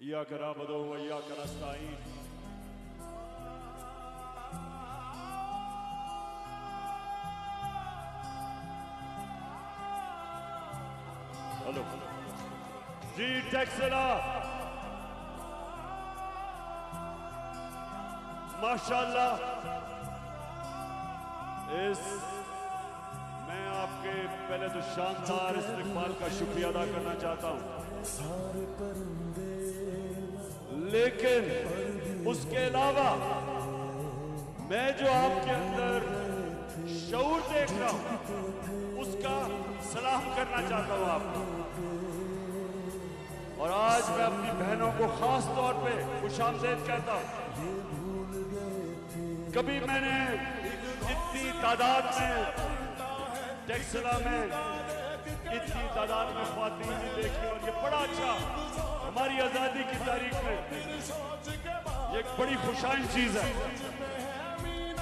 इय्याक नअबुदु व इय्याक नस्तईन। हेलो जी टेक्सला माशाल्लाह। मैं आपके पहले तो शानदार इस्तकबाल का शुक्रिया अदा करना चाहता हूं, लेकिन उसके अलावा मैं जो आपके अंदर शऊर देख रहा हूं उसका सलाम करना चाहता हूं आपको। और आज मैं अपनी बहनों को खास तौर पे खुशामदीद कहता हूं। कभी मैंने इतनी तादाद में टेक्सला में इतनी तादाद में ख्वातीन नहीं देखी, और ये बड़ा अच्छा हमारी आजादी की तारीख में ये एक बड़ी खुशाइन चीज है।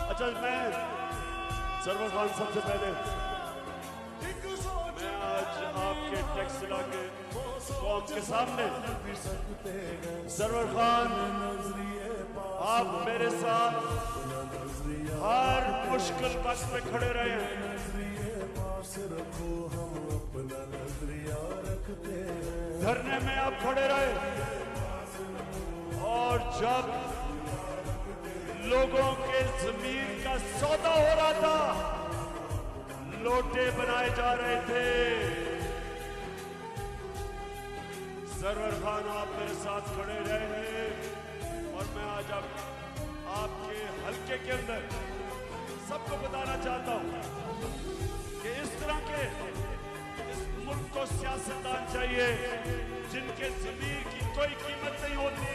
अच्छा, मैं सरवर खान सबसे पहले मैं आज आपके टेक्सला के कौम के सामने, सरवर खान आप मेरे साथ हर मुश्किल वक्त में खड़े रहे हैं। धरने में आप खड़े रहे, और जब लोगों के जमीन का सौदा हो रहा था, लोटे बनाए जा रहे थे, सरवर खान आप मेरे साथ खड़े रहे। और मैं आज आपके हल्के के अंदर सबको बताना चाहता हूं कि इस तरह के इस मुल्क को सियासतदान चाहिए जिनके ज़मीर की कोई कीमत नहीं होती।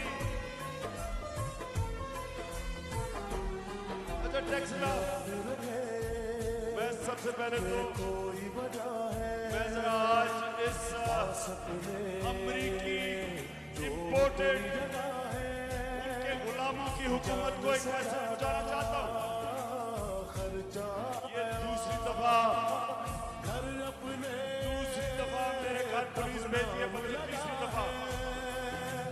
अच्छा टेक्सला, मैं सबसे पहले तो मैं जरा आज इस अमरीकी इंपोर्टेड उनके गुलामों की हुकूमत को एक मैसेज पहुंचाना चाहता हूं। ये दूसरी दफा मेरे घर पुलिस भेजी है, मतलब तीसरी दफा।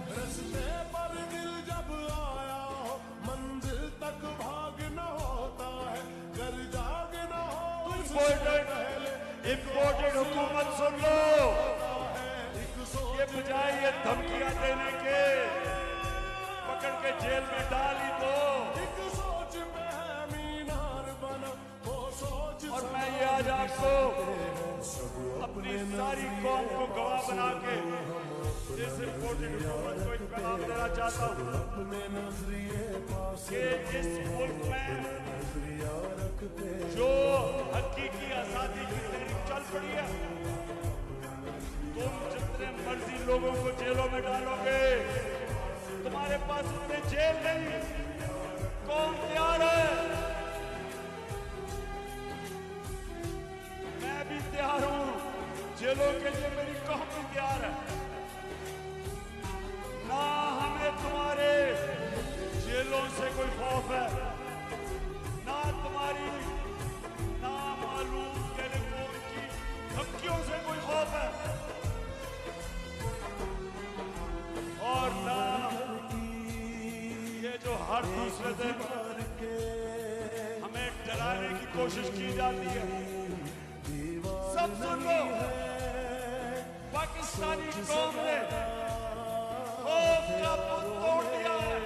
रस्ते पर दिल जब आया हो, मंजिल तक भागना होता है, घर जागना हो। इंपोर्टेड हुकूमत सुन लो, ये बजाय ये धमकियां देने के पकड़ के जेल में डाल ही दो। सोच पे है मीनार बना, वो सोच। और मैं ये आज आपको अपनी सारी कौम को गवाह बना के इस इंपोर्टेड हुकूमत को एक पैगाम देना चाहता हूं कि इस मुल्क में जो हकीकी आजादी की तहरीक चल पड़ी है, तुम जितने मर्जी लोगों को जेलों में डालोगे, तुम्हारे पास उतने जेल नहीं। कौन तैयार है? मैं भी तैयार हूं, जेलों के लिए मेरी कौम भी तैयार है। ना हमें तुम्हारे जेलों से कोई खौफ है, ना तुम्हारी नामालूम टेलीफोन की धमकियों से कोई खौफ है, और ना ये जो हर दूसरे दिन हमें डराने की कोशिश की जाती है। सब सुन लो, पाकिस्तानी कौम ने खौफ का पुल तोड़ दिया है,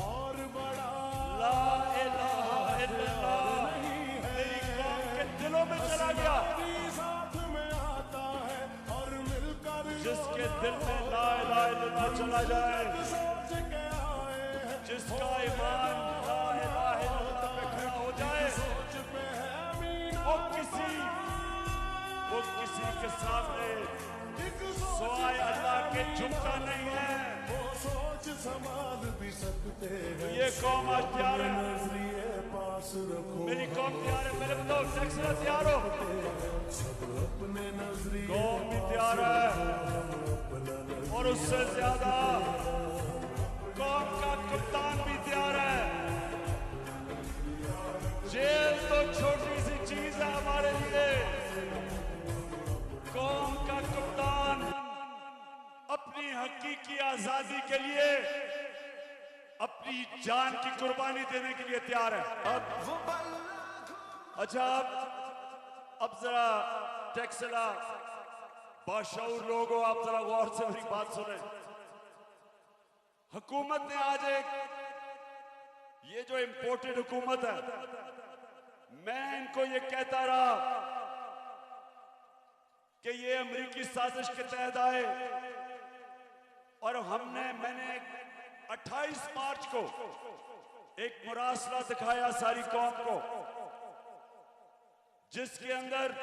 और बड़ा ला इलाहा इल्लल्लाह मेरी कौम के दिलों में चला गया। साथ में आता है और मिलकर जिसके दिल में ला इलाहा इल्लल्लाह चला जाए, सोच के आए हैं, जिसका ईमान ला इलाहा इल्लल्लाह पे खड़ा हो जाए, सोच पे है मीनार। वो किसी के सामने सवाए अल्लाह के झुकता नहीं है। वो सोच संभाल भी सकते हैं। ये कौम आज तैयार है, नजरिए पास रखो, मेरी कौम तैयार है। पहले बताओ टेक्सला तैयार हो? अपने नजरिए कौम भी तैयार है, और उससे ज्यादा कौम का कप्तान भी तैयार है। जेल तो छोटी सी चीज है हमारे लिए, कौम का कप्तान अपनी हकीकी आजादी के लिए अपनी जान की कुर्बानी देने के लिए तैयार है। अच्छा, अब जरा टैक्सला बाशऊर लोग हो, आप जरा गौर से मेरी बात सुने। हुकूमत ने आज ये जो इंपोर्टेड हुकूमत है, मैं इनको ये कहता रहा कि ये अमेरिकी साजिश के तहत आए और मैंने 28 मार्च को एक मुरासला दिखाया सारी कौम को, जिसके अंदर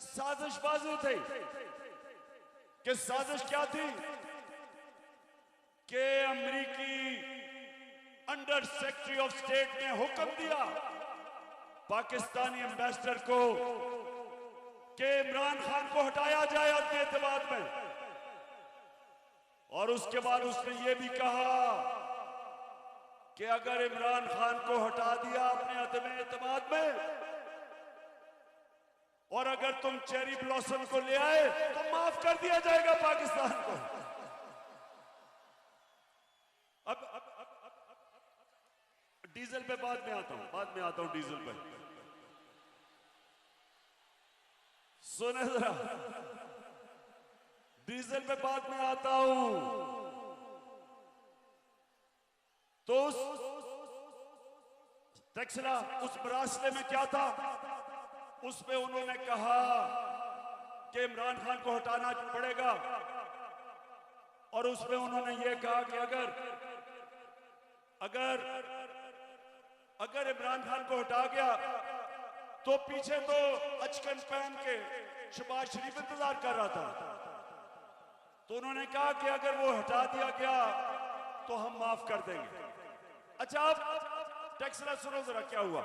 साजिशबाजी थी। कि साजिश क्या थी कि अमेरिकी अंडर सेक्रेटरी ऑफ स्टेट ने हुक्म दिया पाकिस्तानी एम्बेसडर को कि इमरान खान को हटाया जाए अपने एतमाद में, और उसके बाद उसने ये भी कहा कि अगर इमरान खान को हटा दिया अपने एतमाद में और अगर तुम चेरी ब्लॉसम को ले आए तो माफ कर दिया जाएगा पाकिस्तान को। अब डीजल पे बाद में आता हूं डीजल पे। सुने जरा, डीजल पे बाद में आता हूं। तो टैक्सला उस मरासले में क्या था, उसमें उन्होंने कहा कि इमरान खान को हटाना पड़ेगा, और उसमें उन्होंने ये कहा कि अगर इमरान खान को हटा गया तो पीछे तो अचकन पहन के शहबाज शरीफ इंतजार कर रहा था। तो उन्होंने कहा कि अगर वो हटा दिया गया तो हम माफ कर देंगे। अच्छा, अब टैक्सला सुनो जरा क्या हुआ।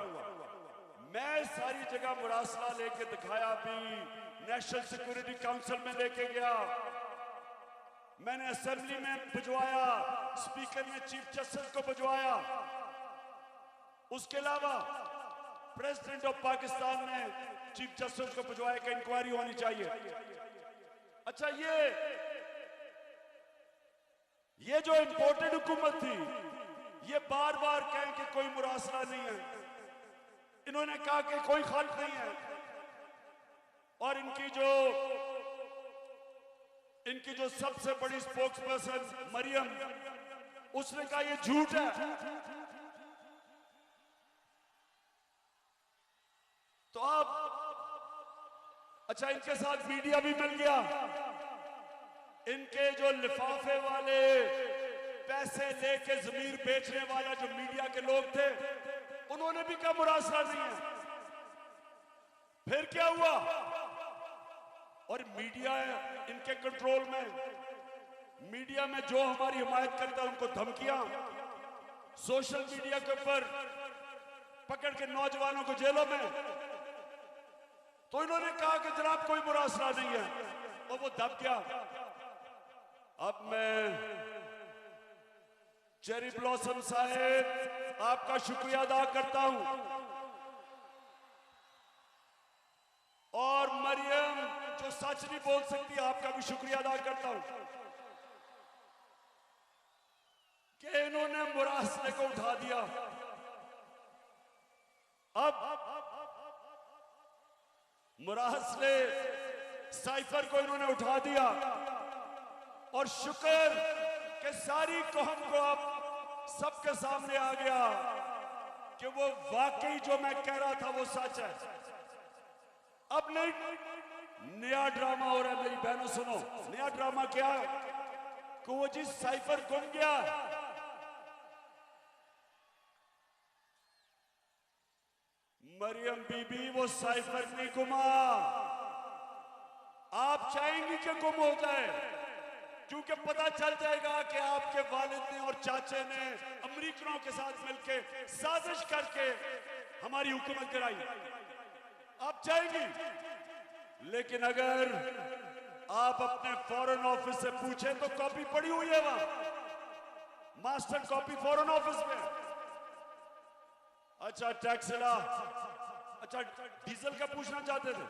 मैं सारी जगह मुरासला लेके दिखाया, भी नेशनल सिक्योरिटी काउंसिल में लेके गया, मैंने असेंबली में भिजवाया, स्पीकर ने चीफ जस्टिस को भिजवाया, उसके अलावा प्रेसिडेंट ऑफ पाकिस्तान ने चीफ जस्टिस को भिजवाया कि इंक्वायरी होनी चाहिए। अच्छा, ये जो इंपोर्टेड हुकूमत थी, ये बार बार कहें कि कोई मुरासला नहीं है, इन्होंने कहा कि कोई खल्क नहीं है, और इनकी जो सबसे बड़ी स्पोक्स पर्सन मरियम, उसने कहा ये झूठ है। तो अब अच्छा, इनके साथ मीडिया भी मिल गया। इनके जो लिफाफे वाले पैसे लेके जमीर बेचने वाला जो मीडिया के लोग थे, उन्होंने भी कहा मुरासला नहीं है। फिर क्या हुआ, और मीडिया इनके कंट्रोल में, मीडिया में जो हमारी हिमायत करता है उनको धमकियां, सोशल मीडिया के ऊपर पकड़ के नौजवानों को जेलों में। तो इन्होंने कहा कि जनाब कोई मुरासला नहीं है, और वो दब गया। अब मैं चेरी ब्लॉसम साहेब आपका शुक्रिया अदा करता हूं, और मरियम जो सच नहीं बोल सकती, आपका भी शुक्रिया अदा करता हूं कि इन्होंने मुरासले को उठा दिया। अब मुरासले साइफर को इन्होंने उठा दिया, और शुक्र कि सारी कौम को अब सबके सामने आ गया कि वो वाकई जो मैं कह रहा था वो सच है। अब नहीं, नया ड्रामा हो रहा है मेरी बहनों, सुनो। नया ड्रामा क्या है कि वो जी साइफर गुम गया, मरियम बीबी वो साइफर नहीं गुमा। आप चाहेंगी कि गुम हो जाए, क्योंकि पता चल जाएगा कि आपके वालिद ने और चाचे ने अमेरिकनों के साथ मिलकर साजिश करके हमारी हुकूमत कराई। आप चाहेंगी, लेकिन अगर आप अपने फॉरेन ऑफिस से पूछें तो कॉपी पड़ी हुई है वहां, मास्टर कॉपी फॉरेन ऑफिस में। अच्छा टैक्सला, अच्छा डीजल का पूछना चाहते थे।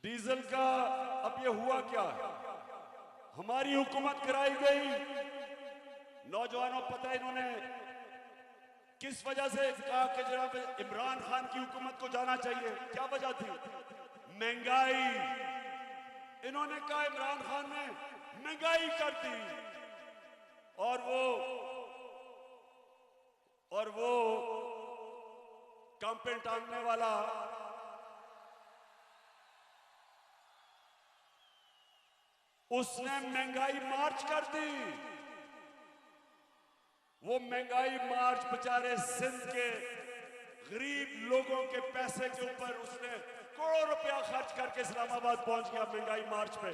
डीजल का अब ये हुआ क्या? हमारी हुकूमत कराई गई, नौजवानों पता है इन्होंने किस वजह से कहा कि जनाब इमरान खान की हुकूमत को जाना चाहिए? क्या वजह थी? महंगाई। इन्होंने कहा इमरान खान ने महंगाई कर दी, और वो कैंपेन टांगने वाला उसने महंगाई मार्च कर दी। वो महंगाई मार्च बेचारे सिंध के गरीब लोगों के पैसे के ऊपर उसने करोड़ों रुपया खर्च करके इस्लामाबाद पहुंच गया महंगाई मार्च पे।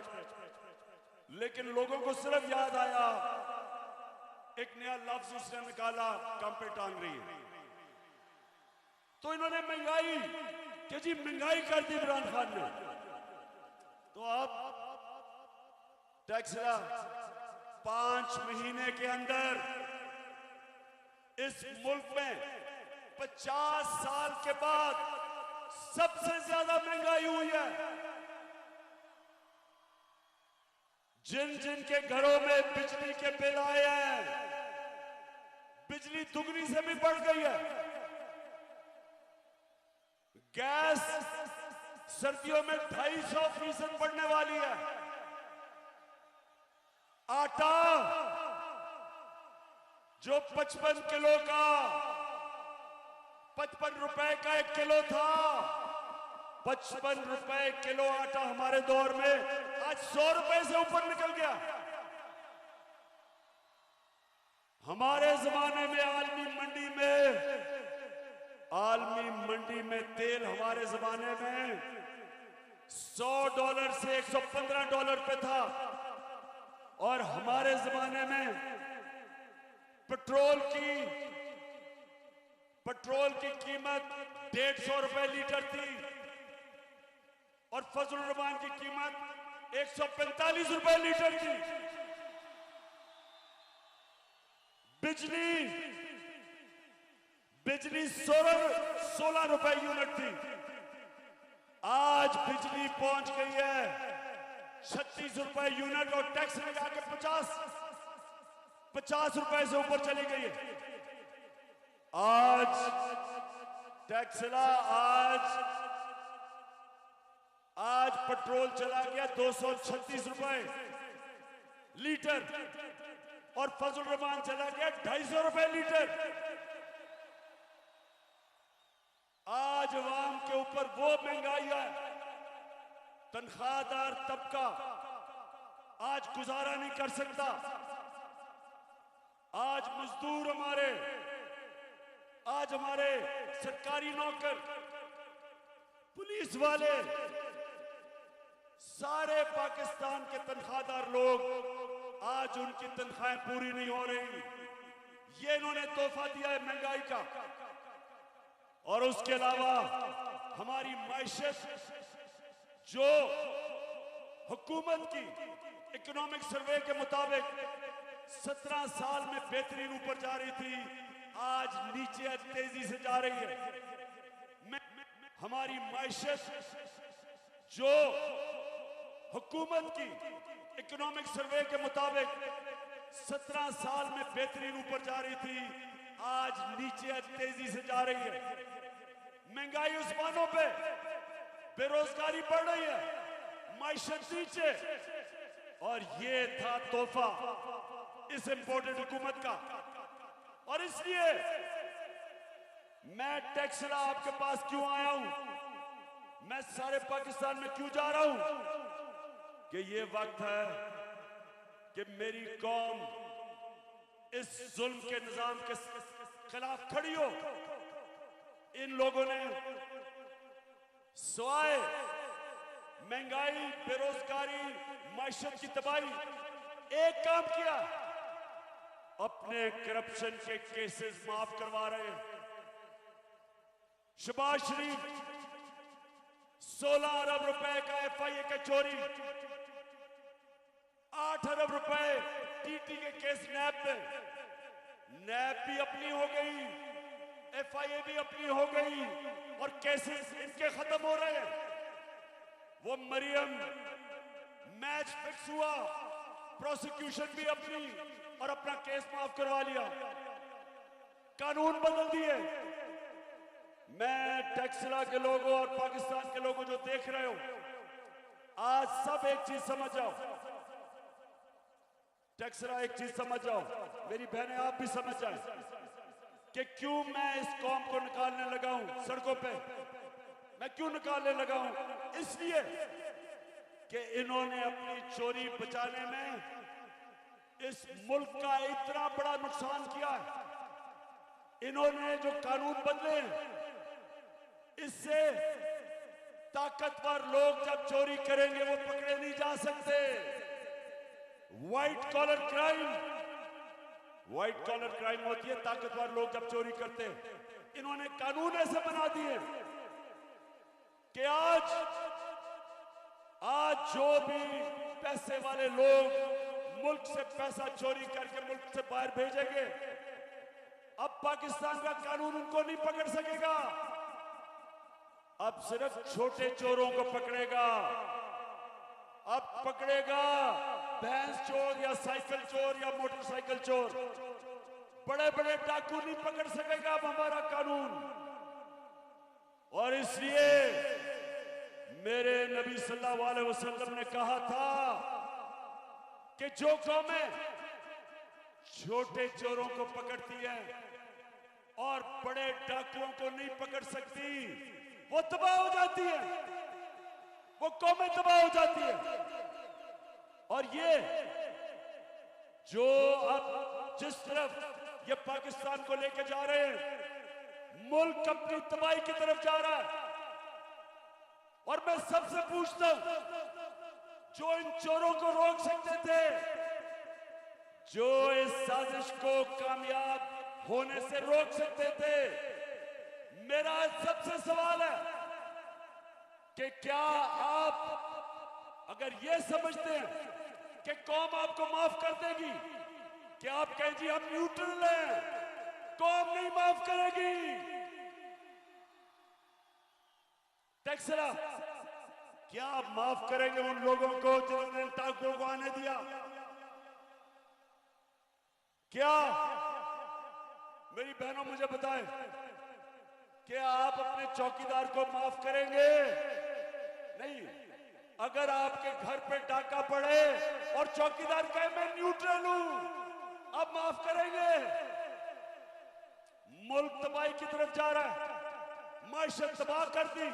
लेकिन लोगों को सिर्फ याद आया, एक नया लफ्ज उसने निकाला, कैंपेन टांग रही है। तो इन्होंने महंगाई कि जी महंगाई कर दी इमरान खान ने। तो अब टैक्स 5 महीने के अंदर इस मुल्क में 50 साल के बाद सबसे ज्यादा महंगाई हुई है। जिन जिन के घरों में बिजली के बिल आए हैं, बिजली दुगनी से भी बढ़ गई है। गैस सर्दियों में 250% बढ़ने वाली है। आटा जो 55 किलो का 55 रुपए का 1 किलो था, 55 रुपए किलो आटा हमारे दौर में आज 100 रुपए से ऊपर निकल गया। हमारे जमाने में आलमी मंडी में तेल हमारे जमाने में $100 से $115 पे था, और हमारे जमाने में पेट्रोल की कीमत 150 रुपए लीटर थी, और फजलुर रहमान की कीमत 145 रुपए लीटर थी। बिजली 16 रुपए यूनिट थी। आज बिजली पहुंच गई है 36 रुपए यूनिट, और टैक्स लगा के 50 रुपए से ऊपर चली गई है। आज टैक्सला आज पेट्रोल चला गया 236 रुपए लीटर, और फजल रहमान चला गया 250 रुपए लीटर। आज अवाम के ऊपर वो महंगाई है, तनख्वाहदार तबका आज गुजारा नहीं कर सकता। आज मजदूर आज हमारे सरकारी नौकर, पुलिस वाले, सारे पाकिस्तान के तनख्वाहदार लोग, आज उनकी तनख्वाहें पूरी नहीं हो रही। ये इन्होंने तोहफा दिया है महंगाई का। और उसके अलावा हमारी मायशत, जो हुकूमत की इकोनॉमिक सर्वे के मुताबिक 17 साल में बेहतरीन ऊपर जा रही थी, आज नीचे तेजी से जा रही है। हमारी मायशत, जो हुकूमत की इकोनॉमिक सर्वे के मुताबिक 17 साल में बेहतरीन ऊपर जा रही थी, आज नीचे तेजी से जा रही है। महंगाई उस्मानों पे, बेरोजगारी बढ़ रही है, मायशत नीचे। और ये था तोहफा इस इंपोर्टेड हुकूमत का। और इसलिए मैं टैक्सला आपके पास क्यों आया हूं, मैं सारे पाकिस्तान में क्यों जा रहा हूं, कि ये वक्त है कि मेरी कौम इस जुल्म के निजाम के खिलाफ खड़ी हो। इन लोगों ने सवाए महंगाई, बेरोजगारी, मायशत की तबाही, एक काम किया, अपने करप्शन के केसेस माफ करवा रहे हैं। शहबाज शरीफ 16 अरब रुपए का FIA का चोरी, 8 अरब रुपए TT के केस नैब में, नैब भी अपनी हो गई, FIA भी अपनी हो गई, और केसेस इनके खत्म हो रहे हैं। वो मरियम मैच फिक्स हुआ, प्रोसिक्यूशन भी अपनी और अपना केस माफ करवा लिया, कानून बदल दिए। मैं टैक्सला के लोगों और पाकिस्तान के लोगों जो देख रहे हो, आज सब एक चीज समझ जाओ, टैक्सला एक चीज समझ जाओ, मेरी बहनें आप भी समझ जाए कि क्यों मैं इस कौम को निकालने लगा हूं सड़कों पे। मैं क्यों निकालने लगा हूं? इसलिए कि इन्होंने अपनी चोरी बचाने में इस मुल्क का इतना बड़ा नुकसान किया है। इन्होंने जो कानून बदले हैं, इससे ताकतवर लोग जब चोरी करेंगे वो पकड़े नहीं जा सकते। व्हाइट कॉलर क्राइम होती है ताकतवर लोग जब चोरी करते हैं। इन्होंने कानून ऐसे बना दिए कि आज जो भी पैसे वाले लोग मुल्क से पैसा चोरी करके मुल्क से बाहर भेजेंगे, अब पाकिस्तान का कानून उनको नहीं पकड़ सकेगा। अब सिर्फ छोटे चोरों को पकड़ेगा। अब पकड़ेगा भैंस चोर या साइकिल चोर या मोटरसाइकिल चोर। बड़े बड़े डाकू नहीं पकड़ सकेगा अब हमारा कानून। और इसलिए मेरे नबी सल्लल्लाहु अलैहि वसल्लम ने कहा था कि जो कौमें छोटे चोरों को पकड़ती है और बड़े डाकुओं को नहीं पकड़ सकती, वो तबाह हो जाती है, वो कौमें तबाह हो जाती है। और ये जो अब जिस तरफ ये पाकिस्तान को लेके जा रहे हैं, मुल्क अपनी तबाही की तरफ जा रहा है। और मैं सबसे पूछता हूं, जो इन चोरों को रोक सकते थे, जो इस साजिश को कामयाब होने से रोक सकते थे, मेरा सबसे सवाल है कि क्या आप अगर ये समझते हैं कि कौम आपको माफ कर देगी, क्या आप कहें जी हम न्यूट्रल हैं, कौम नहीं माफ करेगी। टैक्सला, क्या आप माफ करेंगे उन लोगों को जिन्होंने डाकुओं को आने दिया? क्या मेरी बहनों मुझे बताएं, क्या आप अपने चौकीदार को माफ करेंगे? नहीं। अगर आपके घर पे डाका पड़े और चौकीदार कहे मैं न्यूट्रल हूं, आप माफ करेंगे? मुल्क तबाही की तरफ जा रहा है, माशरत तबाह कर दी,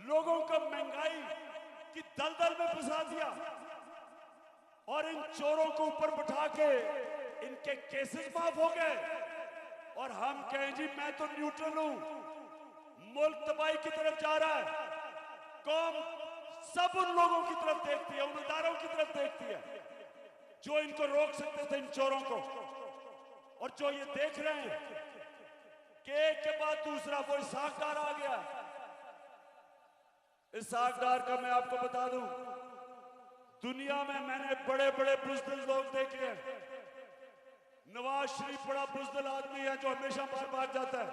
लोगों को महंगाई की दलदल में फंसा दिया और इन चोरों को ऊपर बिठा के इनके केसेस माफ हो गए और हम कहें जी मैं तो न्यूट्रल हूं। मुल्क तबाही की तरफ जा रहा है। कौम सब उन लोगों की तरफ देखती है, उन इदारों की तरफ देखती है जो इनको रोक सकते थे, इन चोरों को। और जो ये देख रहे हैं कि एक के बाद दूसरा वो इसहाक डार आ गया। इसहाक डार का मैं आपको बता दूं, दुनिया में मैंने बड़े बड़े बुज़दिल लोग देखे हैं। नवाज शरीफ बड़ा बुज़दिल आदमी है जो हमेशा बाहर भाग जाता है।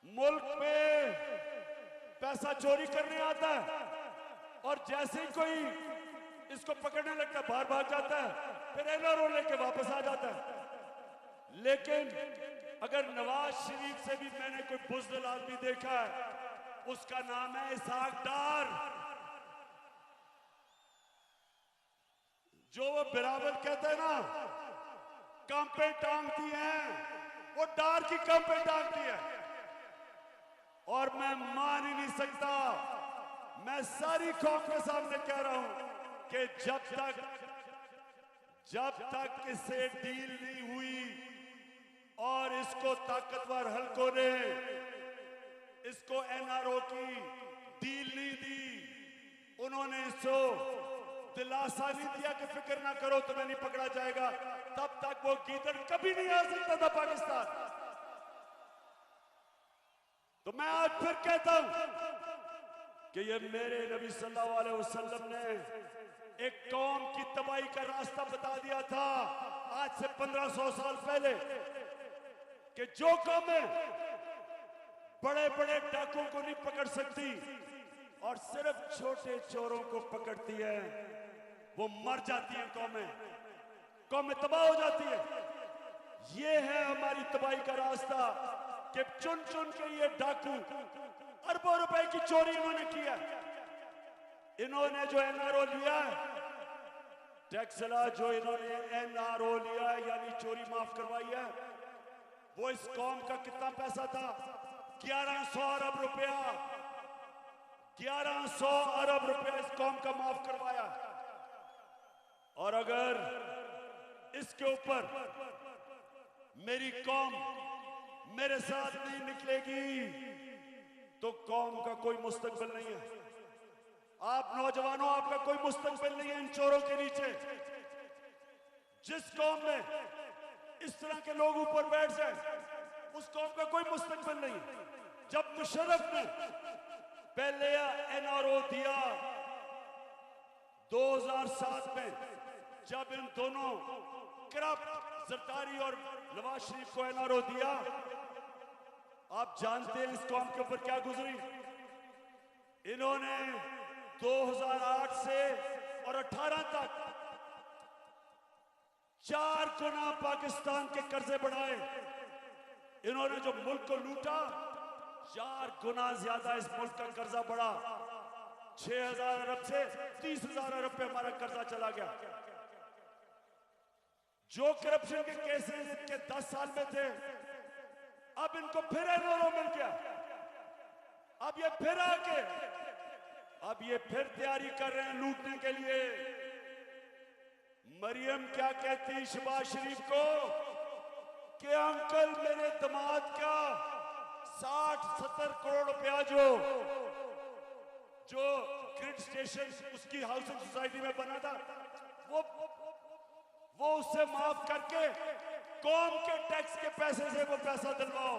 मुल्क में पैसा चोरी करने आता है और जैसे ही कोई इसको पकड़ने लगता है बाहर भाग जाता है, फिर एनआरओ लेके वापस आ जाता है। लेकिन अगर नवाज शरीफ से भी मैंने कोई बुज़दिल आदमी देखा है, उसका नाम है इसहाक डार। जो वो बिलावल कहते हैं ना, कंपे टांगती हैं, वो डार की कंपे टांगती है। और मैं मान ही नहीं सकता, मैं सारी कौम के सामने कह रहा हूं कि जब तक इससे डील नहीं हुई और इसको ताकतवर हलकों ने इसको एनआरओ की डील नहीं दी, उन्होंने इसको दिलासा नहीं दिया कि फिक्र ना करो तुम्हें नहीं पकड़ा जाएगा, तब तक वो गीदड़ कभी नहीं आ सकता था पाकिस्तान। तो मैं आज फिर कहता हूं कि ये मेरे नबी सल्लल्लाहु अलैहि वसल्लम ने एक कौम की तबाही का रास्ता बता दिया था आज से 1500 साल पहले, कि जो कौमें बड़े बड़े डाकुओं को नहीं पकड़ सकती, और सिर्फ छोटे चोरों को पकड़ती है, वो मर जाती है, कौमें तबाह हो जाती है। ये है हमारी तबाही का रास्ता कि चुन चुन के ये डाकू अरबों रुपए की चोरी इन्होंने किया। इन्होंने जो एनआरओ लिया है, टैक्सला जो इन्होंने एनआरओ लिया है यानी चोरी माफ करवाई है, वो इस कौम का कितना पैसा था? 1100 अरब रुपया, 1100 अरब रुपया इस कौम का माफ करवाया। और अगर इसके ऊपर मेरी कौम मेरे साथ नहीं निकलेगी तो कौम का कोई मुस्तकबिल नहीं है। आप नौजवानों, आपका कोई मुस्तकबिल नहीं है इन चोरों के नीचे। जिस कौम में इस तरह के लोग ऊपर बैठ जाए उस कौम का कोई मुस्तकबिल नहीं। जब मुशर्रफ ने पहले एनआरओ दिया 2007 में, जब इन दोनों करप्ट सरदारी और नवाज शरीफ को एनआरओ दिया, आप जानते हैं इस कौम के ऊपर क्या गुजरी? इन्होंने 2008 से और 18 तक 4 गुना पाकिस्तान के कर्जे बढ़ाए। इन्होंने जो मुल्क को लूटा, 4 गुना ज्यादा इस मुल्क का कर्जा बढ़ा। 6,000 अरब से 30,000 अरब पे हमारा कर्जा चला गया। जो करप्शन के केसेस इनके 10 साल में थे, अब इनको फिर एनआरओ मिल गया। अब ये फिर आके तैयारी कर रहे हैं लूटने के लिए। मरियम क्या कहती शहबाज शरीफ को कि अंकल मेरे दामाद का 60-70 करोड़ रुपया जो ग्रिड स्टेशन उसकी हाउसिंग सोसाइटी में बना था, वो उससे माफ करके कौम के टैक्स के पैसे से वो पैसा दिलवाओ।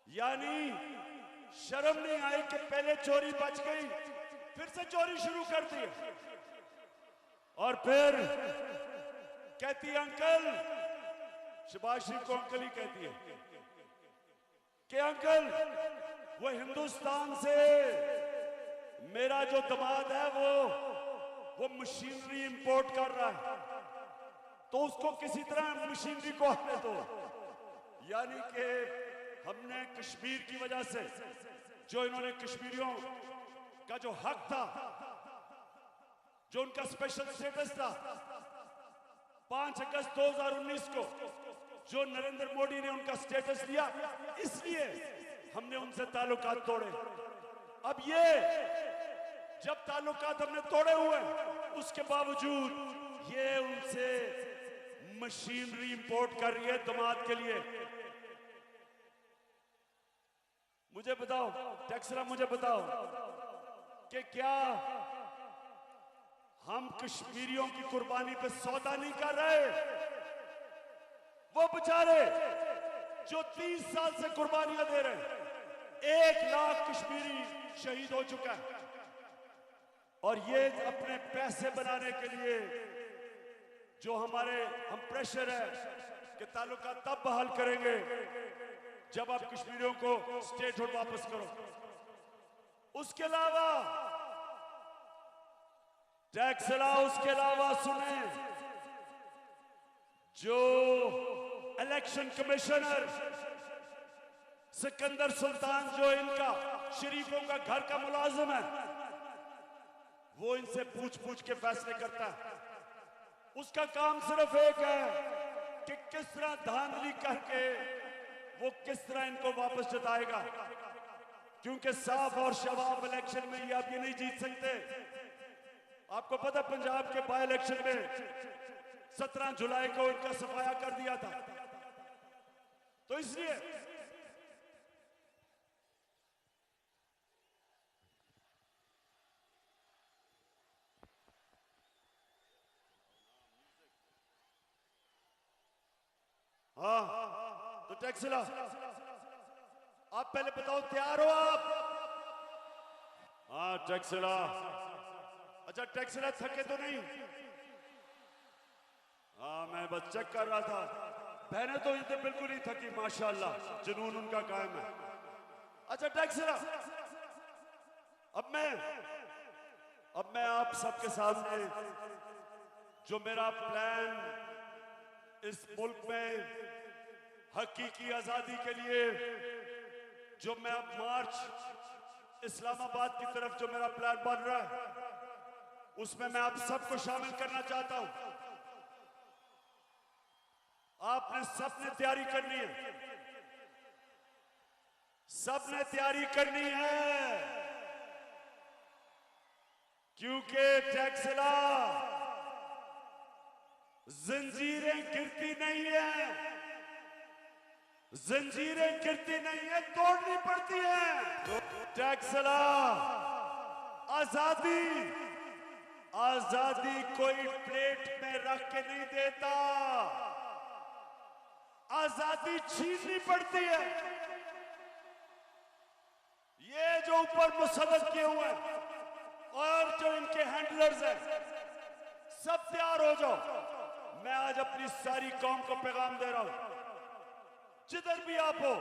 यानी शर्म नहीं आई कि पहले चोरी बच गई, फिर से चोरी शुरू कर दी। और फिर कहती अंकल, शहबाज शरीफ को अंकल ही कहती है कि अंकल वो हिंदुस्तान से मेरा जो दामाद है वो मशीनरी इंपोर्ट कर रहा है, तो उसको किसी तरह मशीनरी को आने दो। यानी कि हमने कश्मीर की वजह से जो इन्होंने कश्मीरियों का जो हक था, जो उनका स्पेशल स्टेटस था, 5 अगस्त 2019 को जो नरेंद्र मोदी ने उनका स्टेटस दिया, इसलिए हमने उनसे ताल्लुकात तोड़े। अब ये जब ताल्लुकात हमने तोड़े हुए, उसके बावजूद ये उनसे मशीनरी इंपोर्ट कर रही है दामाद के लिए। मुझे बताओ टैक्सला, मुझे बताओ कि क्या हम कश्मीरियों की कुर्बानी पे सौदा नहीं कर रहे? वो बेचारे जो 30 साल से कुर्बानियां दे रहे हैं, 1 लाख कश्मीरी शहीद हो चुका है। और ये अपने पैसे बनाने के लिए जो हम प्रेशर है कि ताल्लुका तब बहाल करेंगे जब आप कश्मीरियों को स्टेटहुड वापस करो। उसके अलावा टैक्सला, उसके अलावा सुने, जो इलेक्शन कमिश्नर सिकंदर सुल्तान, जो इनका शरीफों का घर का मुलाजिम है, वो इनसे पूछ पूछ के फैसले करता है। उसका काम सिर्फ एक है कि किस तरह धांधली करके वो किस तरह इनको वापस जताएगा, क्योंकि साफ और शफाफ इलेक्शन में ये आप ये नहीं जीत सकते। आपको पता पंजाब के बाय इलेक्शन में 17 जुलाई को इनका सफाया कर दिया था। तो इसलिए हाँ, तो टैक्सला आप पहले बताओ तैयार हो आप? हाँ टैक्सला, अच्छा टैक्सला थके तो नहीं? हाँ मैं बस चेक कर रहा था। बहनें तो इतने बिल्कुल ही थकी, माशाल्लाह जुनून उनका कायम है। अच्छा टैक्सला, अब मैं आप सबके सामने जो मेरा प्लान इस मुल्क में हकीकी आजादी के लिए जो मैं अब मार्च इस्लामाबाद की तरफ जो मेरा प्लान बन रहा है उसमें मैं आप सबको शामिल करना चाहता हूं। आपने सबने तैयारी करनी है, सबने तैयारी करनी है, क्योंकि टैक्सला जंजीरें गिरती नहीं है, जंजीरें गिरती नहीं है, तोड़नी पड़ती है। टैक्सला आजादी, आजादी कोई प्लेट में रख के नहीं देता, आजादी छीननी पड़ती है। ये जो ऊपर मुसल्लत किए हुए हैं और जो इनके हैंडलर्स हैं, सब तैयार हो जाओ। मैं आज अपनी सारी कौम को पैगाम दे रहा हूं, जिधर भी आप हो,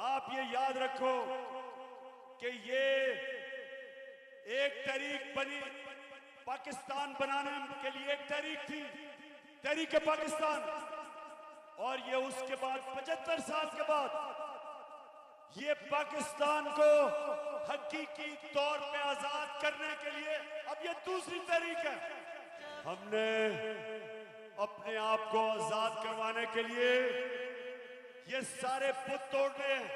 आप ये याद रखो कि ये एक तहरीक बनी, पाकिस्तान बनाने के लिए एक तहरीक थी, तहरीक पाकिस्तान, और ये उसके बाद 75 साल के बाद ये पाकिस्तान को हकीकी तौर पे आजाद करने के लिए अब ये दूसरी तहरीक है। हमने अपने आप को आजाद करवाने के लिए ये सारे बुत तोड़ने हैं।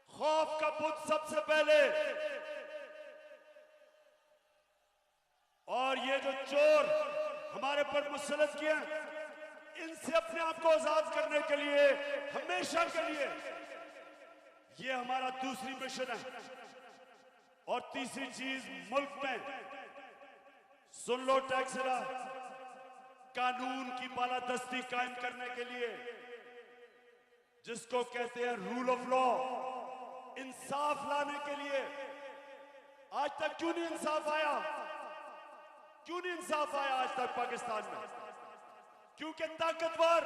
खौफ का बुत सबसे पहले, और ये जो चोर हमारे पर मुसल्लत किए हैं, इनसे अपने आप को आजाद करने के लिए, हमेशा के लिए, ये हमारा दूसरी मिशन है। और तीसरी चीज, मुल्क में सुन लो टैक्सला, कानून की बालादस्ती कायम करने के लिए, जिसको कहते हैं रूल ऑफ लॉ, इंसाफ लाने के लिए। आज तक क्यों नहीं इंसाफ आया? क्यों नहीं इंसाफ आया आज तक पाकिस्तान में? क्योंकि ताकतवर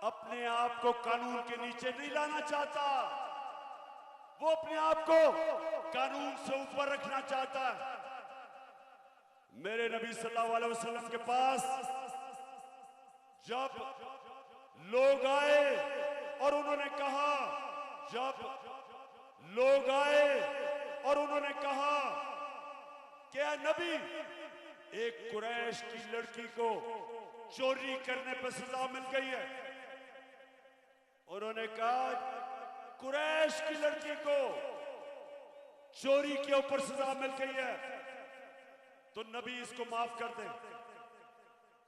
अपने आप को कानून के नीचे नहीं लाना चाहता, वो अपने आप को कानून से ऊपर रखना चाहता है। मेरे नबी सल्लल्लाहु अलैहि वसल्लम के पास जब लोग आए और उन्होंने कहा, जब लोग आए और उन्होंने कहा कि या नबी, एक कुरैश की लड़की को चोरी करने पर सजा मिल गई है। उन्होंने कहा कुरैश की लड़की को चोरी के ऊपर सजा मिल गई है, तो नबी इसको माफ कर दे।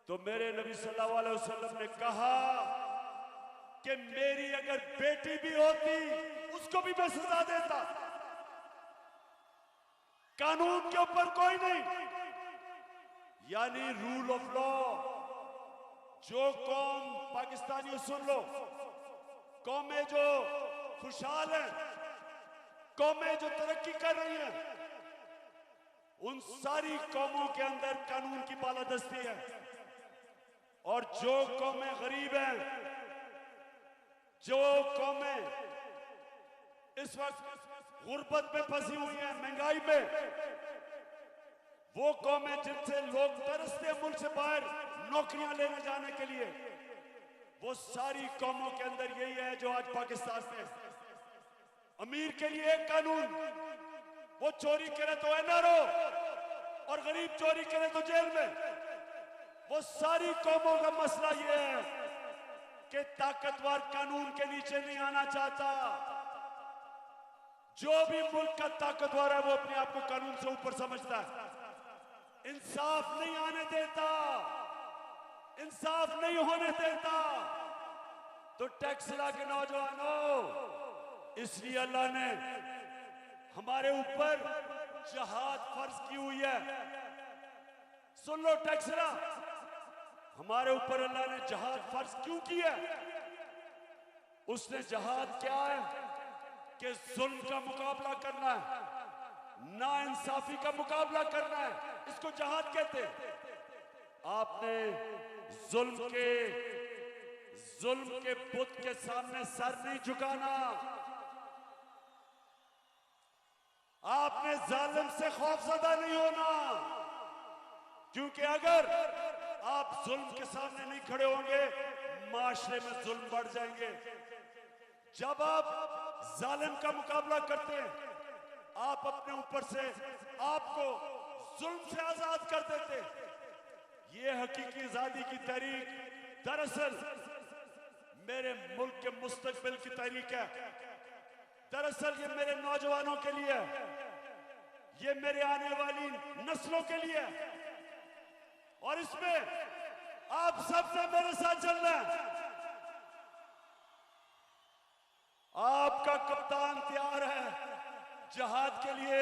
तो मेरे नबी सल्लल्लाहु अलैहि वसल्लम ने कहा कि मेरी अगर बेटी भी होती उसको भी मैं सजा देता, कानून के ऊपर कोई नहीं। यानी रूल ऑफ लॉ। जो कौम, पाकिस्तानियों सुन लो, कौमें जो खुशहाल हैं, कौमें जो तरक्की कर रही हैं, उन सारी कौमों के अंदर कानून की बालादस्ती है। और जो कौमें गरीब हैं, जो कौमें इस वक्त गुर्बत में फंसी हुई हैं, महंगाई में, वो कौमें जिनसे लोग तरसते हैं मुल्क से बाहर नौकरियां लेने जाने के लिए, वो सारी कौमों के अंदर यही है जो आज पाकिस्तान में। अमीर के लिए एक कानून, वो चोरी करे तो एनआरओ, और गरीब चोरी करे तो जेल में। वो सारी कौमों का मसला ये है कि ताकतवर कानून के नीचे नहीं आना चाहता। जो भी मुल्क का ताकतवर है वो अपने आप को कानून से ऊपर समझता है, इंसाफ नहीं आने देता, इंसाफ नहीं होने देता। तो टैक्सला के नौजवानों, इसलिए अल्लाह ने हमारे ऊपर जहाद फर्ज की हुई है। सुन लो टैक्सला, हमारे ऊपर अल्लाह ने जहाद फर्ज क्यों किया? उसने जहाद क्या है कि जुल्म का मुकाबला करना है, नाइंसाफी का मुकाबला करना है, इसको जहाद कहते हैं। आपने जुल्म के बुत के सामने सर नहीं झुकाना। आपने जालिम से खौफजदा नहीं होना, क्योंकि अगर आप जुल्म के सामने नहीं खड़े होंगे, माशरे में जुल्म बढ़ जाएंगे। जब आप जालिम का मुकाबला करते हैं, आप अपने ऊपर से आपको जुल्म से आजाद कर देते। ये हकीकी आजादी की तहरीक दरअसल मेरे मुल्क के मुस्तकबिल की तहरीक है। दरअसल ये मेरे नौजवानों के लिए है, ये मेरे आने वाली नस्लों के लिए है, और इसमें आप सबसे मेरे साथ चलना है। आपका कप्तान तैयार है जहाद के लिए,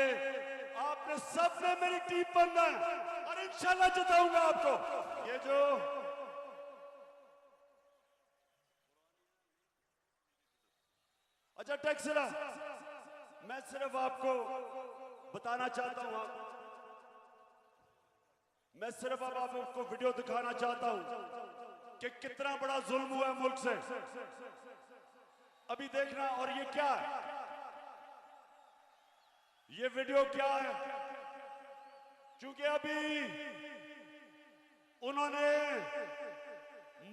आपने सबने मेरी टीम बनना है और इंशाल्लाह जिताऊंगा आपको। ये जो अच्छा टैक्सला, मैं सिर्फ आपको बताना चाहता हूं, मैं सिर्फ अब आपको वीडियो दिखाना चाहता हूं कि कितना बड़ा जुल्म हुआ है मुल्क से। अभी देखना, और ये क्या है, ये वीडियो क्या है, क्योंकि अभी उन्होंने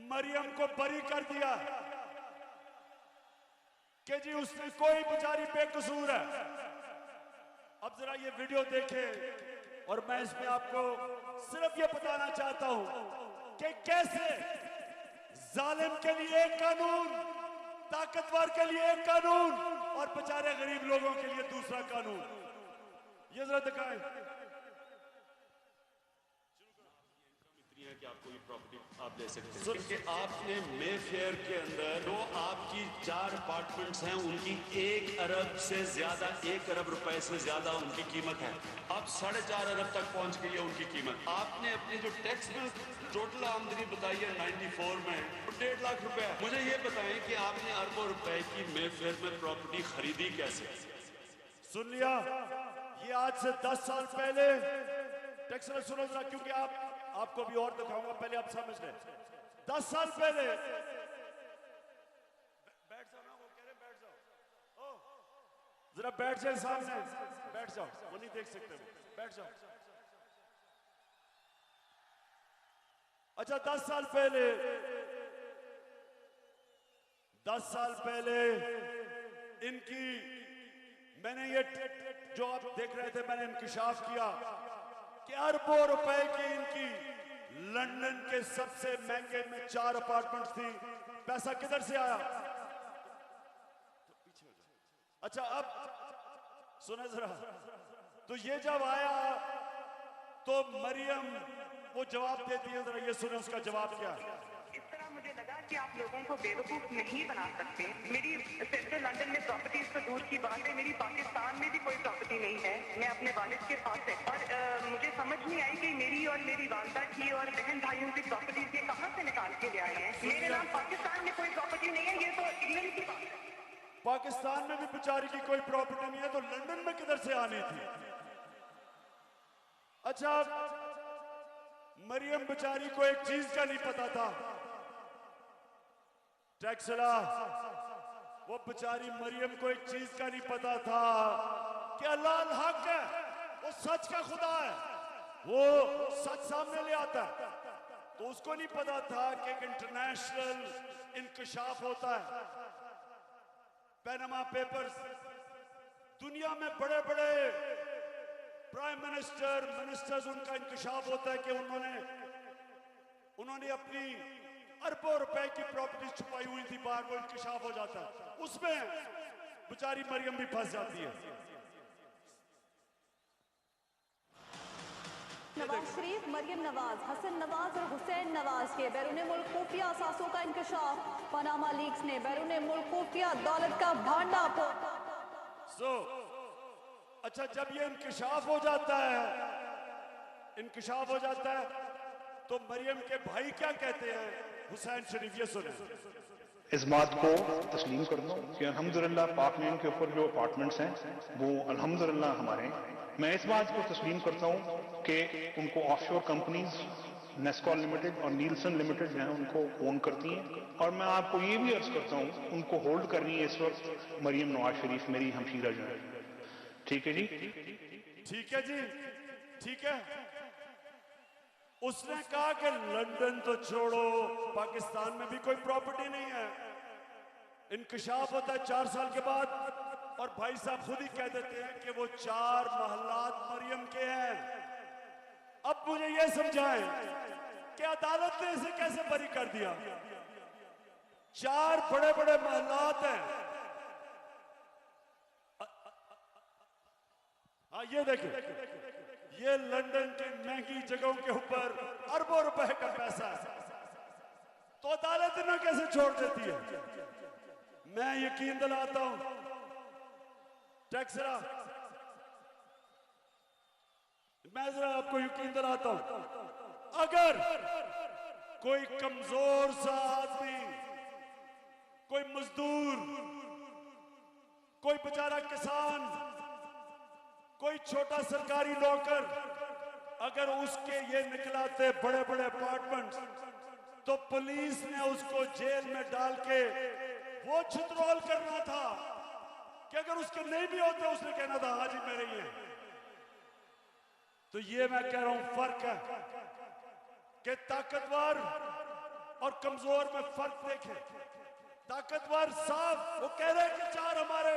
मरियम को बरी कर दिया कि जी उसने कोई बेचारी बेकसूर है। अब जरा ये वीडियो देखें, और मैं इसमें आपको सिर्फ ये बताना चाहता हूं कि कैसे जालिम के लिए एक कानून, ताकतवर के लिए एक कानून और बेचारे गरीब लोगों के लिए दूसरा कानून। ये जरा दिखाएं। कि आपको ये प्रॉपर्टी आप ले सकते हैं, कि आपने मेफेयर के अंदर जो आपकी 4 अपार्टमेंट्स हैं उनकी 1 अरब से ज्यादा, 1 अरब रुपए से ज्यादा उनकी कीमत है। अब 4.5 अरब तक पहुंच गई है उनकी कीमत। आपने अपनी जो टैक्स में टोटल आमदनी बताई है 94 में 1.5 लाख रुपए है। मुझे ये बताएं कि आपने अरबों रुपए की मेफेयर में प्रॉपर्टी खरीदी कैसे? सुन लिया, ये आज से 10 साल पहले टैक्स में सुनो जरा, क्योंकि आपको भी और दिखाऊंगा, पहले आप समझ लें। 10 साल पहले, बैठ जाओ ना, वो कह रहे बैठ जाओ, जरा बैठ जाए सामने, बैठ जाओ, वो नहीं देख सकते, बैठ जाओ। अच्छा, 10 साल पहले, 10 साल पहले इनकी, मैंने ये जो आप देख रहे थे, मैंने इंकिशाफ किया कि अरबों रुपए की इनकी लंदन के सबसे महंगे में 4 अपार्टमेंट्स थी। पैसा किधर से आया? अच्छा, अब सुने जरा, तो ये जब आया तो मरियम वो जवाब देती है, जरा ये सुने उसका जवाब क्या है। इस तरह मुझे लगा कि आप लोगों को बेवकूफ नहीं बना सकते। मेरी सेंट्रल लंदन में प्रॉपर्टीज तो दूर की बात है, मेरी पाकिस्तान में भी कोई प्रॉपर्टी नहीं है। मैं अपने वालिद के पास है, और मुझे समझ नहीं आई कि मेरी और मेरी वालदा की और बहन भाइयों की प्रॉपर्टीज ये कहाँ से निकाल के ले आए हैं। मेरे नाम पाकिस्तान में कोई प्रॉपर्टी नहीं है, ये तो इंग्लैंड की बात है। पाकिस्तान में भी बेचारी की कोई प्रॉपर्टी नहीं है, तो लंदन में किधर से आनी थी? अच्छा, मरियम बेचारी को एक चीज का नहीं पता था, टैक्सला, वो बेचारी मरियम को एक चीज का नहीं पता था कि अल्लाह हक है, वो सच का खुदा है, वो सच सामने ले आता है। तो उसको नहीं पता था कि एक इंटरनेशनल इंकशाफ होता है, पैनामा पेपर्स, दुनिया में बड़े बड़े प्राइम मिनिस्टर, मिनिस्टर्स, उनका इंकशाफ होता है कि उन्होंने अपनी अरबों रुपए की प्रॉपर्टी छुपाई हुई थी बाहर, वो इंकशाफ हो जाता है, उसमें बेचारी मरियम भी फंस जाती है। नवाज शरीफ, मरियम नवाज, हसन नवाज और हुसैन नवाज के बैरून मुल्क खुफिया असासों का इंकशाफ। पनामा लीक्स ने बैरून मुल्क खुफिया दौलत का भांडा अच्छा, जब ये इंकशाफ हो जाता है, तो मरियम के भाई क्या कहते हैं, हुसैन शरीफ, ये सुने। इस बात को तस्लीम कर दो कि अल्हम्दुलिल्लाह पार्कलैंड के ऊपर जो अपार्टमेंट्स हैं वो अल्हम्दुलिल्लाह हमारे हैं। मैं इस बात को तस्लीम करता हूँ कि उनको ऑफशोर कंपनीज नेस्कॉल लिमिटेड और नीलसन लिमिटेड जो है उनको ओन करती हैं, और मैं आपको ये भी अर्ज करता हूँ उनको होल्ड कर रही है इस वक्त मरियम नवाज शरीफ, मेरी हमशीरा जो है। ठीक है जी। ठीक है जी, ठीक है। उसने कहा कि लंदन तो छोड़ो, पाकिस्तान में भी कोई प्रॉपर्टी नहीं है, इंकशाफ होता है 4 साल के बाद। और भाई साहब खुद ही कह देते हैं कि वो 4 महलात मरियम के हैं। अब मुझे ये समझाएं कि अदालत ने इसे कैसे बरी कर दिया? 4 बड़े बड़े महलात हैं। हाँ ये देखें, ये लंदन की महंगी जगहों के ऊपर अरबों रुपए का पैसा है, तो अदालत इन्हें कैसे छोड़ देती है? मैं यकीन दिलाता हूं टैक्सरा, मैं जरा आपको यकीन दिलाता हूं, अगर कोई कमजोर सा आदमी, कोई मजदूर, कोई बेचारा किसान, कोई छोटा सरकारी नौकर, अगर उसके ये निकलाते बड़े बड़े अपार्टमेंट्स, तो पुलिस ने उसको जेल में डाल के वो छितरौल करना था कि अगर उसके नहीं भी होते उसने कहना था हाँ जी मेरे ही हैं। तो ये मैं कह रहा हूं फर्क है कि ताकतवर और कमजोर में फर्क देखें। ताकतवर साफ वो कह रहे हैं कि 4 हमारे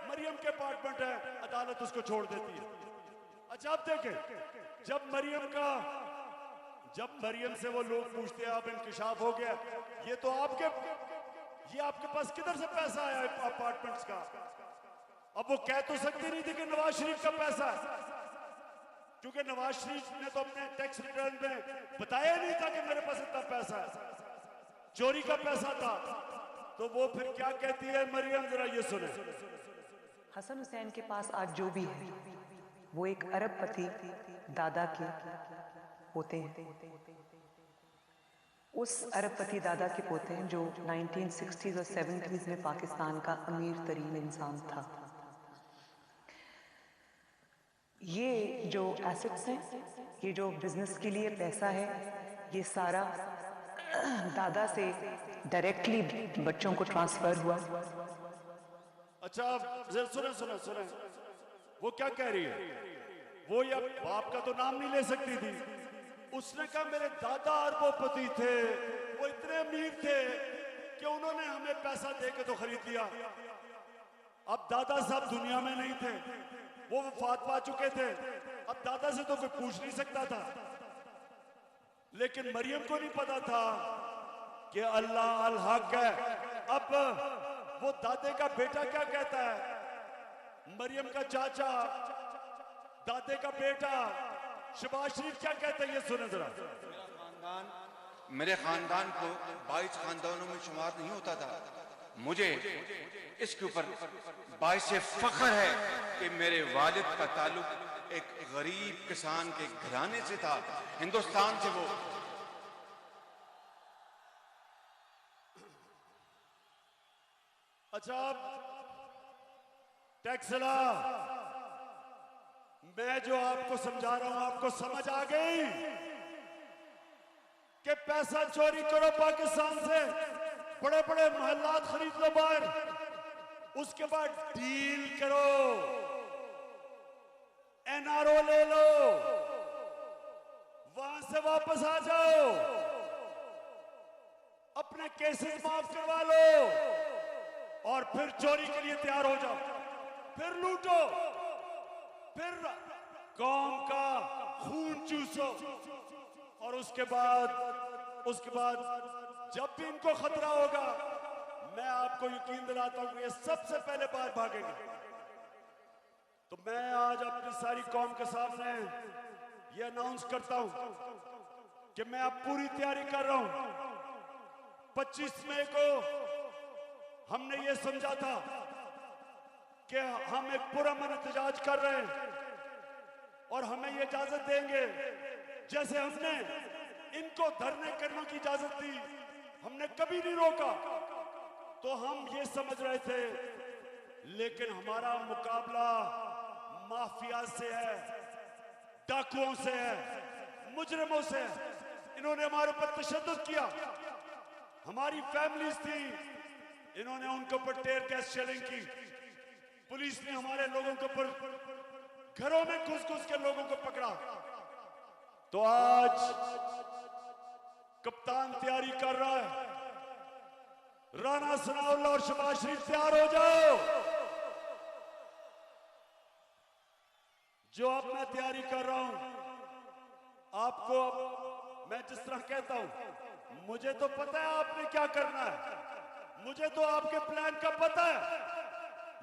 मरियम के अपार्टमेंट है, अदालत उसको छोड़ देती है। अच्छा आप देखें, जब मरियम से वो लोग पूछते हैं अब इंकशाफ हो गया, ये तो आपके पास किधर से पैसा आया अपार्टमेंट्स का? अब वो कह तो सकती नहीं थी कि नवाज शरीफ का पैसा है, क्योंकि नवाज शरीफ ने तो अपने टैक्स रिटर्न में बताया नहीं था कि मेरे पास इतना पैसा है, चोरी का पैसा था। तो वो फिर क्या कहती है मरियम, जरा ये सुने। हसन हुसैन के पास आज जो भी है वो एक अरबपति दादा के पोते हैं। उस अरबपति दादा के पोते हैं जो 1960s और 70s में पाकिस्तान का अमीर तरीन इंसान था। ये जो एसेट्स हैं, ये जो बिजनेस के लिए पैसा है, ये सारा दादा से डायरेक्टली बच्चों को ट्रांसफर हुआ। अच्छा सुने, वो क्या कह रही है? वो या बाप का तो नाम नहीं ले सकती थी। उसने कहा मेरे दादा अरबोपति थे, वो इतने अमीर थे कि उन्होंने हमें पैसा दे के तो खरीद लिया। अब दादा साहब दुनिया में नहीं थे, वो वफात पा चुके थे। अब दादा से तो कोई पूछ नहीं सकता था, लेकिन मरियम को नहीं पता था कि अल्लाह अल हक है। अब वो दादे का बेटा क्या कहता है, मरियम का चाचा, दादे का बेटा शहबाज शरीफ क्या कहते हैं, ये सुने जरा। मेरे खानदान को 22 खानदानों में शुमार नहीं होता था। मुझे इसके ऊपर बाइस फख्र है कि मेरे वालिद का ताल्लुक एक गरीब किसान के घराने से था, हिंदुस्तान से। वो अच्छा टैक्सला, मैं जो आपको समझा रहा हूं आपको समझ आ गई कि पैसा चोरी करो पाकिस्तान से, बड़े बड़े महल्लात खरीद लो बाहर, उसके बाद डील करो, एनआरओ ले लो, वहां से वापस आ जाओ, अपने केसेस माफ करवा लो और फिर चोरी के लिए तैयार हो जाओ, फिर लूटो, फिर कौम का खून चूसो, और उसके बाद जब भी इनको खतरा होगा, मैं आपको यकीन दिलाता हूं कि ये सबसे पहले बाहर भागेंगे। तो मैं आज अपनी सारी कौम के सामने ये अनाउंस करता हूं कि मैं अब पूरी तैयारी कर रहा हूं। 25 मई को हमने ये समझा था कि हम एक पुरअमन एहतजाज कर रहे हैं और हमें ये इजाजत देंगे, जैसे हमने इनको धरने करने की इजाजत दी, हमने कभी नहीं रोका। तो हम ये समझ रहे थे, लेकिन हमारा मुकाबला माफिया से है, डाकुओं से है, मुजरिमों से है। इन्होंने हमारे ऊपर तशद्दुद किया, हमारी फैमिलीज थी, इन्होंने उनके ऊपर टेयर गैस शेलिंग की, पुलिस ने हमारे लोगों के ऊपर घरों में घुस घुस के लोगों को पकड़ा। तो आज कप्तान तैयारी कर रहा है, राणा सनाउल्लाह और शहबाज शरीफ तैयार हो जाओ। जो अब मैं तैयारी कर रहा हूं, आपको मैं जिस तरह कहता हूं, मुझे तो पता है आपने क्या करना है, मुझे तो आपके प्लान का पता है,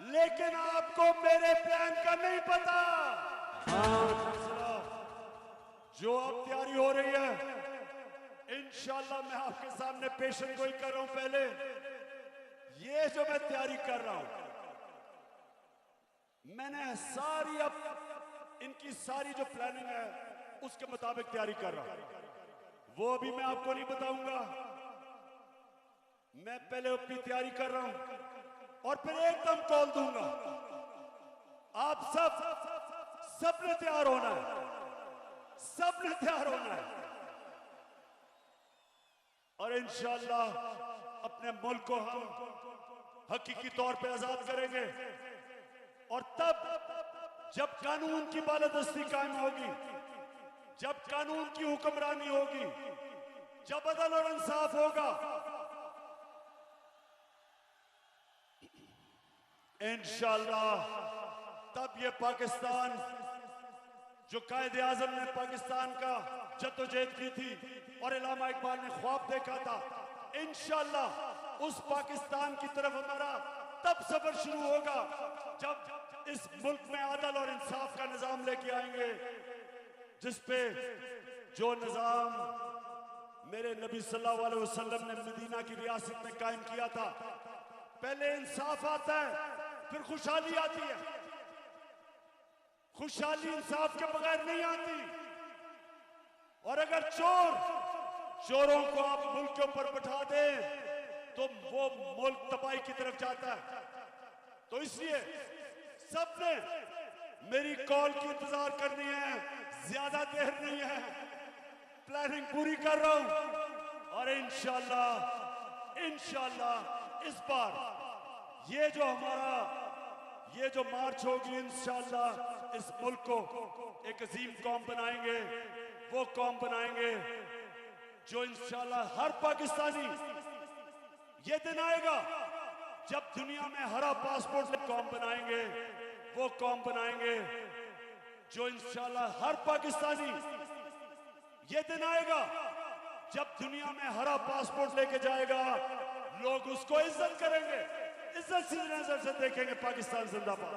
लेकिन आपको मेरे प्लान का नहीं पता। जो अब तैयारी हो रही है, इंशाल्लाह मैं आपके सामने पेशन गोई कर रहा हूं। पहले ये जो मैं तैयारी कर रहा हूं, मैंने सारी अब इनकी सारी जो प्लानिंग है उसके मुताबिक तैयारी कर रहा हूं। वो अभी मैं आपको नहीं बताऊंगा। मैं पहले अपनी तैयारी कर रहा हूं और फिर एकदम कॉल दूंगा। आप सबने तैयार होना है, सबने तैयार होना है और इंशाअल्लाह अपने मुल्क को हम हकीकी तौर पे आजाद करेंगे। और तब जब कानून की बालादस्ती कायम होगी, जब कानून की हुक्मरानी होगी, जब अदल और इंसाफ होगा, इंशाअल्लाह तब ये पाकिस्तान जो कायदे आजम ने पाकिस्तान का जद्दोजहद की थी और इलामा इकबाल ने ख्वाब देखा था, इंशाअल्लाह उस पाकिस्तान की तरफ हमारा तब सफर शुरू होगा जब इस मुल्क में अदल और इंसाफ का निजाम लेके आएंगे, जिसपे जो निजाम मेरे नबी सल्लल्लाहु अलैहि वसल्लम ने मदीना की रियासत में कायम किया था। पहले इंसाफ आता है, फिर खुशहाली आती है। खुशहाली इंसाफ के बगैर नहीं आती। और अगर चोरों को आप मुल्क के ऊपर बैठा दे तो वो मुल्क तबाही की तरफ जाता है। तो इसलिए सबने मेरी कॉल की इंतजार करनी है, ज्यादा देर नहीं है। प्लानिंग पूरी कर रहा हूं और इंशाल्लाह इस बार ये जो मार्च होगी, इंशाल्लाह इस मुल्क को एक अजीम कौम बनाएंगे। वो कौम बनाएंगे जो इंशाल्लाह हर पाकिस्तानी, ये दिन आएगा जब दुनिया में हरा पासपोर्ट से कौम बनाएंगे। वो कौम बनाएंगे जो इंशाल्लाह हर पाकिस्तानी, ये दिन आएगा जब दुनिया में हरा पासपोर्ट लेके जाएगा, लोग उसको इज्जत करेंगे, इज्जत से नजर से देखेंगे। पाकिस्तान जिंदाबाद।